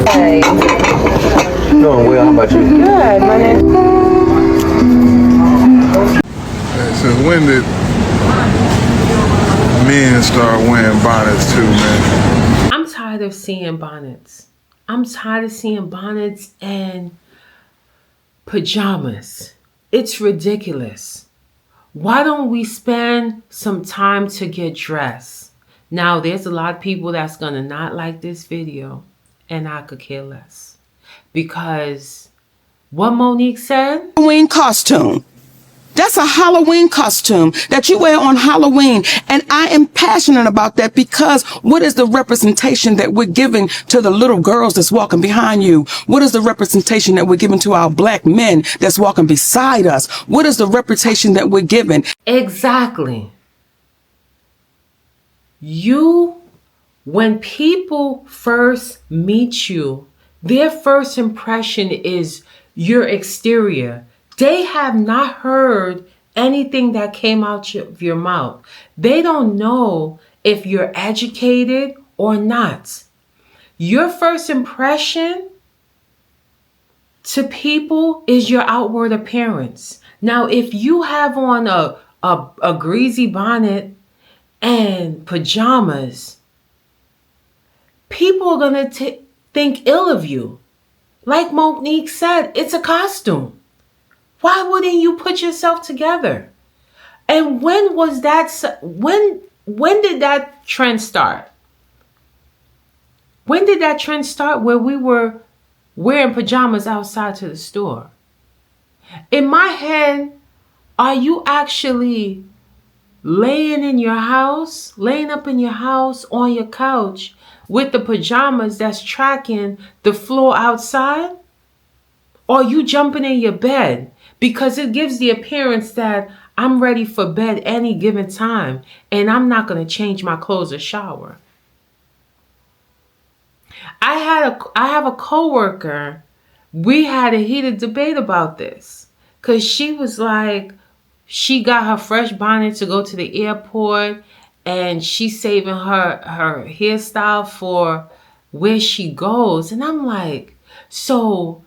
Hey. Doing well. How about you? Good, my name. Since when did men start wearing bonnets too, man? I'm tired of seeing bonnets. I'm tired of seeing bonnets and pajamas. It's ridiculous. Why don't we spend some time to get dressed? Now, there's a lot of people that's gonna not like this video, and I could care less. Because what Monique said? Halloween costume. That's a Halloween costume that you wear on Halloween. And I am passionate about that because what is the representation that we're giving to the little girls that's walking behind you? What is the representation that we're giving to our black men that's walking beside us? What is the reputation that we're giving? Exactly. When people first meet you, their first impression is your exterior. They have not heard anything that came out of your mouth. They don't know if you're educated or not. Your first impression to people is your outward appearance. Now, if you have on a greasy bonnet and pajamas, people are going to think ill of you. Like Monique said, it's a costume. Why wouldn't you put yourself together? And when was that? When did that trend start? When did that trend start where we were wearing pajamas outside to the store? In my head, are you actually laying up in your house on your couch with the pajamas that's tracking the floor outside? Or are you jumping in your bed? Because it gives the appearance that I'm ready for bed any given time and I'm not going to change my clothes or shower. I have a coworker. We had a heated debate about this because she was like, she got her fresh bonnet to go to the airport and she's saving her hairstyle for where she goes. And I'm like, so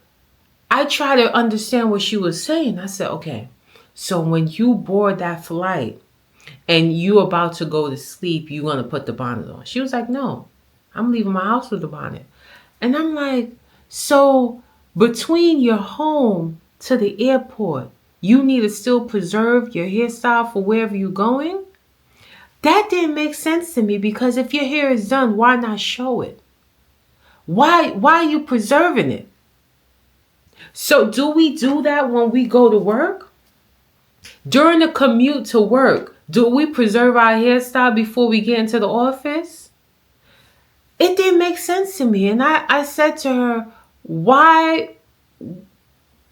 I try to understand what she was saying. I said, okay, so when you board that flight and you about to go to sleep, you're going to put the bonnet on. She was like, no, I'm leaving my house with the bonnet. And I'm like, so between your home to the airport, you need to still preserve your hairstyle for wherever you're going? That didn't make sense to me because if your hair is done, why not show it? Why are you preserving it? So do we do that when we go to work? During the commute to work, do we preserve our hairstyle before we get into the office? It didn't make sense to me. And I said to her, why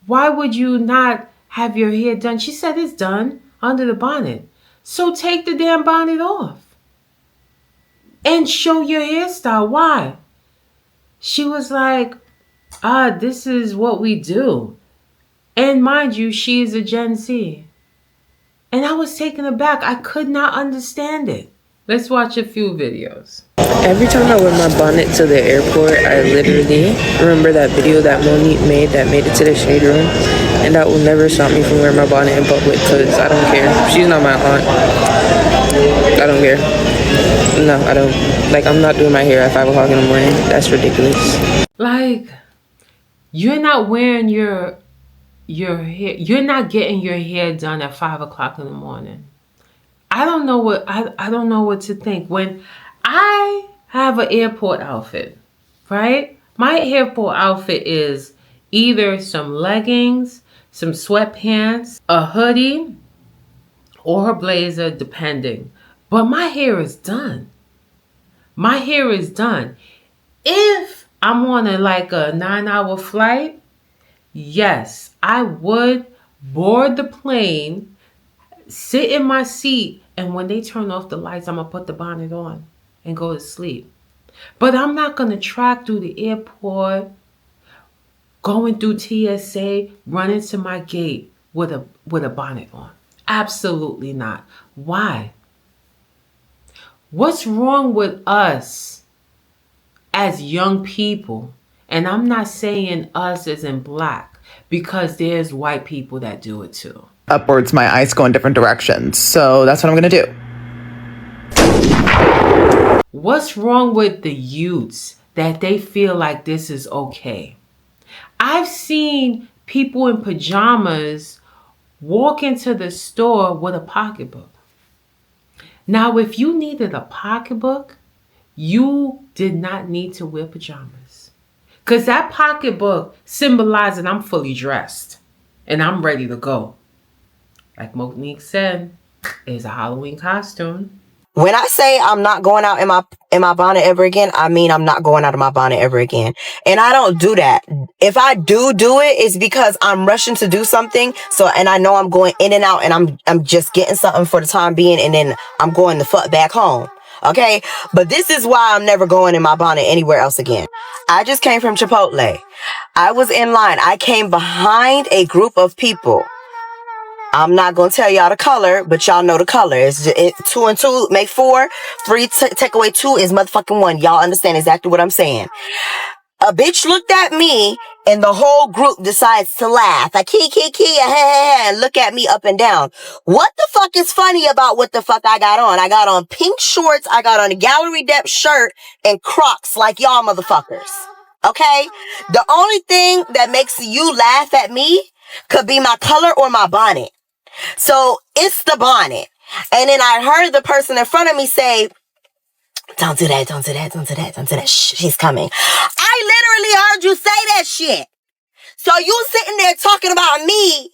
would you not have your hair done? She said, it's done under the bonnet. So take the damn bonnet off and show your hairstyle. Why? She was like, this is what we do. And mind you, she is a Gen Z. And I was taken aback. I could not understand it. Let's watch a few videos. Every time I wear my bonnet to the airport, I literally remember that video that Monique made that made it to the shade room. And that will never stop me from wearing my bonnet in public because I don't care. She's not my aunt. I don't care. No, I don't. Like, I'm not doing my hair at 5 o'clock in the morning. That's ridiculous. Like, you're not wearing your hair. You're not getting your hair done at 5 o'clock in the morning. I don't know what to think. When I have an airport outfit, right? My airport outfit is either some leggings, some sweatpants, a hoodie, or a blazer, depending. But my hair is done. My hair is done. If I'm on a 9-hour flight, yes, I would board the plane, sit in my seat, and when they turn off the lights, I'm going to put the bonnet on and go to sleep. But I'm not going to track through the airport, going through TSA, running to my gate with a bonnet on. Absolutely not. Why? What's wrong with us as young people, and I'm not saying us as in black, because there's white people that do it too. Upwards, my eyes go in different directions. So that's what I'm gonna do. What's wrong with the youths that they feel like this is okay? I've seen people in pajamas walk into the store with a pocketbook. Now, if you needed a pocketbook, you did not need to wear pajamas. Because that pocketbook symbolizes I'm fully dressed and I'm ready to go. Like Monique said, it's a Halloween costume. When I say I'm not going out in my bonnet ever again, I mean I'm not going out of my bonnet ever again. And I don't do that. If I do it, it's because I'm rushing to do something. So, and I know I'm going in and out, and I'm just getting something for the time being, and then I'm going the fuck back home. Okay? But this is why I'm never going in my bonnet anywhere else again. I just came from Chipotle. I was in line. I came behind a group of people. I'm not going to tell y'all the color, but y'all know the color. It's just, 2 and 2 make 4. 3 take away 2 is motherfucking 1. Y'all understand exactly what I'm saying. A bitch looked at me and the whole group decides to laugh. Like, key, and look at me up and down. What the fuck is funny about what the fuck I got on? I got on pink shorts. I got on a gallery depth shirt and Crocs like y'all motherfuckers. Okay? The only thing that makes you laugh at me could be my color or my bonnet. So it's the bonnet. And then I heard the person in front of me say, don't do that. Shh, she's coming. I literally heard you say that shit. So you sitting there talking about me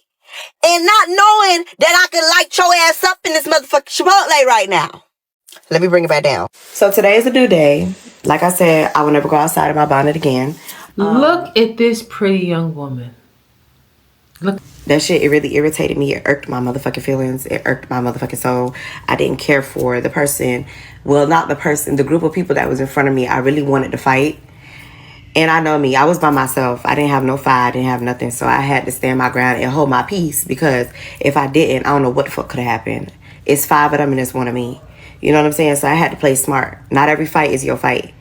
and not knowing that I could light your ass up in this motherfucking Chipotle right now. Let me bring it back down. So today is a new day. Like I said, I will never go outside of my bonnet again. Look at this pretty young woman. Look. That shit, it really irritated me. It irked my motherfucking feelings. It irked my motherfucking soul. I didn't care for the person. Well, not the person. The group of people that was in front of me, I really wanted to fight. And I know me. I was by myself. I didn't have no fight. I didn't have nothing. So I had to stand my ground and hold my peace. Because if I didn't, I don't know what the fuck could have happened. It's 5 of them and it's 1 of me. You know what I'm saying? So I had to play smart. Not every fight is your fight.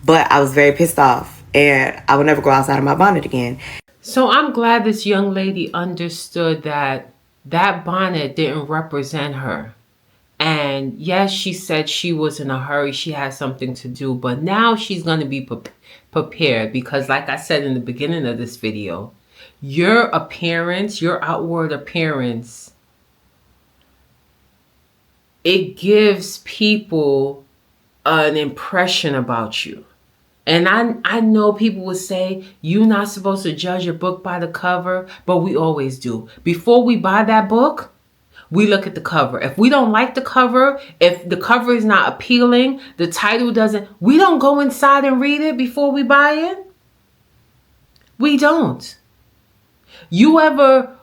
But I was very pissed off. And I would never go outside of my bonnet again. So I'm glad this young lady understood that that bonnet didn't represent her. And yes, she said she was in a hurry. She had something to do. But now she's going to be prepared. Because like I said in the beginning of this video, your appearance, your outward appearance, it gives people an impression about you. And I know people would say, you're not supposed to judge a book by the cover, but we always do. Before we buy that book, we look at the cover. If we don't like the cover, if the cover is not appealing, the title doesn't, we don't go inside and read it before we buy it. We don't. You ever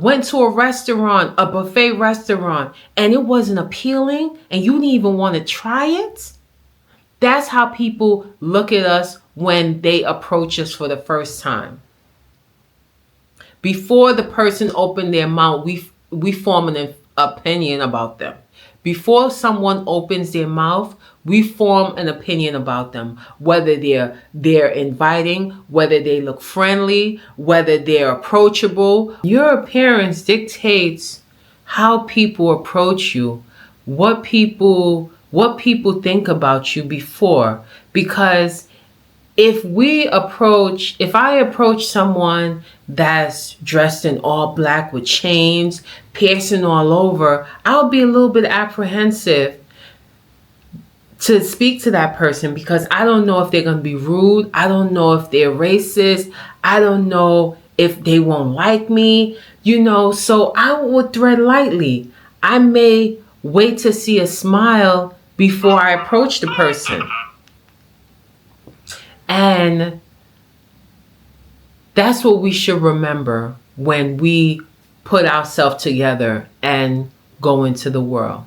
went to a restaurant, a buffet restaurant, and it wasn't appealing and you didn't even want to try it? That's how people look at us when they approach us for the first time. Before the person opened their mouth, we form an opinion about them. Before someone opens their mouth, we form an opinion about them. Whether they're inviting, whether they look friendly, whether they're approachable. Your appearance dictates how people approach you, what people think about you before. Because if I approach someone that's dressed in all black with chains, piercing all over, I'll be a little bit apprehensive to speak to that person because I don't know if they're going to be rude. I don't know if they're racist. I don't know if they won't like me, so I would tread lightly. I may wait to see a smile before I approach the person. And that's what we should remember when we put ourselves together and go into the world.